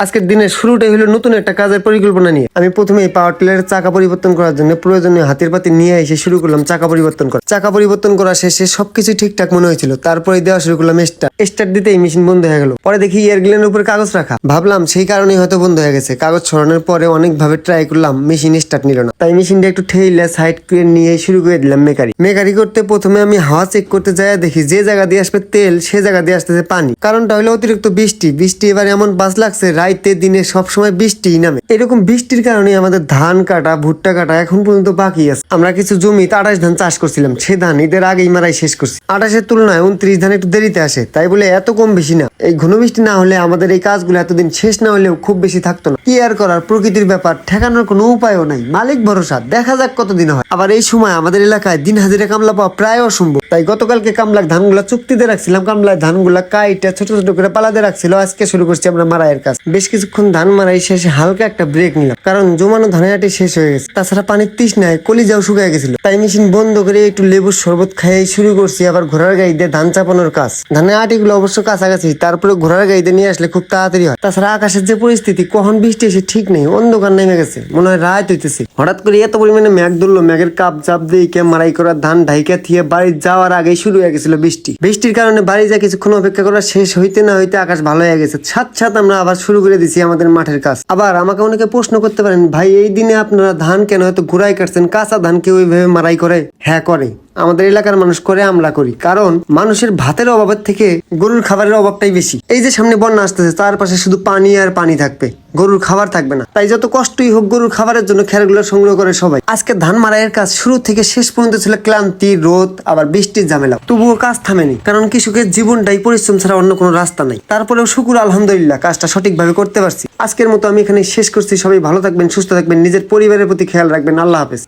আজকের দিনের শুরুটাই হলো নতুন একটা কাজের পরিকল্পনা নিয়ে। আমি প্রথমে এই পাওয়ার টিলারের চাকা পরিবর্তন করার জন্য প্রয়োজনীয় হাতের পাতি নিয়ে এসে শুরু করলাম চাকা পরিবর্তন করা। চাকা পরিবর্তন করা শেষে সবকিছু ঠিকঠাক মনে হয়েছিল, তারপরে দেওয়া শুরু করলাম স্টার্ট দিতেই মেশিন বন্ধ হয়ে গেল। পরে দেখি এয়ার গ্লেনের উপর কাগজ রাখা, ভাবলাম সেই কারণেই হয়তো বন্ধ হয়ে গেছে। কাগজ ছড়ানোর পরে অনেকভাবে ট্রাই করলাম, মেশিন স্টার্ট নিল না। তাই মেশিনটা একটু ঠেলে সাইড করে নিয়ে শুরু করে দিলাম মেকারি করতে। প্রথমে আমি হাওয়া চেক করতে যাই, দেখি যে জায়গা দিয়ে আসবে তেল সে জায়গা দিয়ে আসতেছে পানি। কারণটা হলো অতিরিক্ত বৃষ্টি এবার এমন বাজ লাগছে, রাইতে দিনে সবসময় বৃষ্টিই নামে। এরকম বৃষ্টির কারণে আমাদের ধান কাটা ভুট্টা কাটা এখন পর্যন্ত বাকি আছে। আমরা কিছু জমিতে 28 ধান চাষ করছিলাম, সে ধান ঈদের আগেই মারাই শেষ করছি। 28-এর তুলনায় 29 ধান একটু দেরিতে আসে, তাই বলে এত কম বেশি না। এই ঘন বৃষ্টি না হলে আমাদের এই কাজগুলো এতদিন শেষ না হলেও খুব বেশি থাকতো না। কি আর করার, প্রকৃতির ব্যাপার, ঠেকানোর কোনো উপায়ও নাই, মালিক ভরসা, দেখা যাক কতদিন হয়। আবার এই সময় আমাদের এলাকায় দিন হাজিরা কামলা পাওয়া প্রায় অসম্ভব। তাই গতকালকে কামলার ধানগুলা চুক্তিতে রাখছিলাম, কামলার ধানগুলা কাইটা ছোট ছোট করে পালাতে রাখছিল। আজকে শুরু করছি আমরা মারাইয়ের কাজ। বেশ কিছুক্ষণ ধান মারাই শেষে হালকা একটা ব্রেক নিলাম, কারণ জমানো ধানের আটি শেষ হয়ে গেছে। তাছাড়া পানির তৃষ্ণায় কলিজাও শুকিয়ে গেছিল। তাই মেশিন বন্ধ করে একটু লেবুর শরবত খাইয়ে শুরু করছি আবার ঘোড়ার গাড়ি দিয়ে ধান চাপানোর কাজ। ধানের আটিগুলো অবশ্য কাছাকাছি, তারপরে ঘোড়ার গাড়িতে নিয়ে আসলে খুব তাড়াতাড়ি হয়। তাছাড়া আকাশের যে পরিস্থিতি, কখন বৃষ্টি এসে ঠিক নেই, অন্ধকার নেমে গেছে, মনে হয় রাত হইতেছে। হঠাৎ করে এত পরিমাণে মেঘ ধরলো, মেঘের কাপ চাপ দিয়ে মারাই করা ধান ঢাইকা থিয়ে বাড়ি যাওয়ার আগেই শুরু হয়ে গেছিল বৃষ্টির কারণে বাড়ি যা কিছুক্ষণ অপেক্ষা করা শেষ হইতে না হইতে আকাশ ভালো হয়ে গেছে। ছাত আমরা আবার শুরু করে দিছি আমাদের মাঠের কাজ। আবার আমাকে অনেকে প্রশ্ন করতে পারেন, ভাই এই দিনে আপনারা ধান কেন এত ঘুরাই কাটছেন, কাঁচা ধান কেউ ওইভাবে মারাই করে? হ্যাঁ করে, আমাদের এলাকার মানুষ করে, আমরা করি। কারণ মানুষের ভাতের অভাবের থেকে গরুর খাবারের অভাবটাই বেশি। এই যে সামনে বন্যা আসতেছে, তার পাশে শুধু পানি আর পানি থাকবে, গরুর খাবার থাকবে না। তাই যত কষ্টই হোক গরুর খাবারের জন্য খেরগুলো সংগ্রহ করে সবাই। আজকে ধান মারাইয়ের কাজ শুরু থেকে শেষ পর্যন্ত ছিল ক্লান্তি, রোদ, আবার বৃষ্টির ঝামেলা, তবুও কাজ থামেনি। কারণ কৃষকের জীবনটাই পরিশ্রম ছাড়া অন্য কোনো রাস্তা নাই। তারপরেও শুকুর আলহামদুলিল্লাহ কাজটা সঠিকভাবে করতে পারছি। আজকের মতো আমি এখানে শেষ করছি। সবাই ভালো থাকবেন, সুস্থ থাকবেন, নিজের পরিবারের প্রতি খেয়াল রাখবেন। আল্লাহ হাফেজ।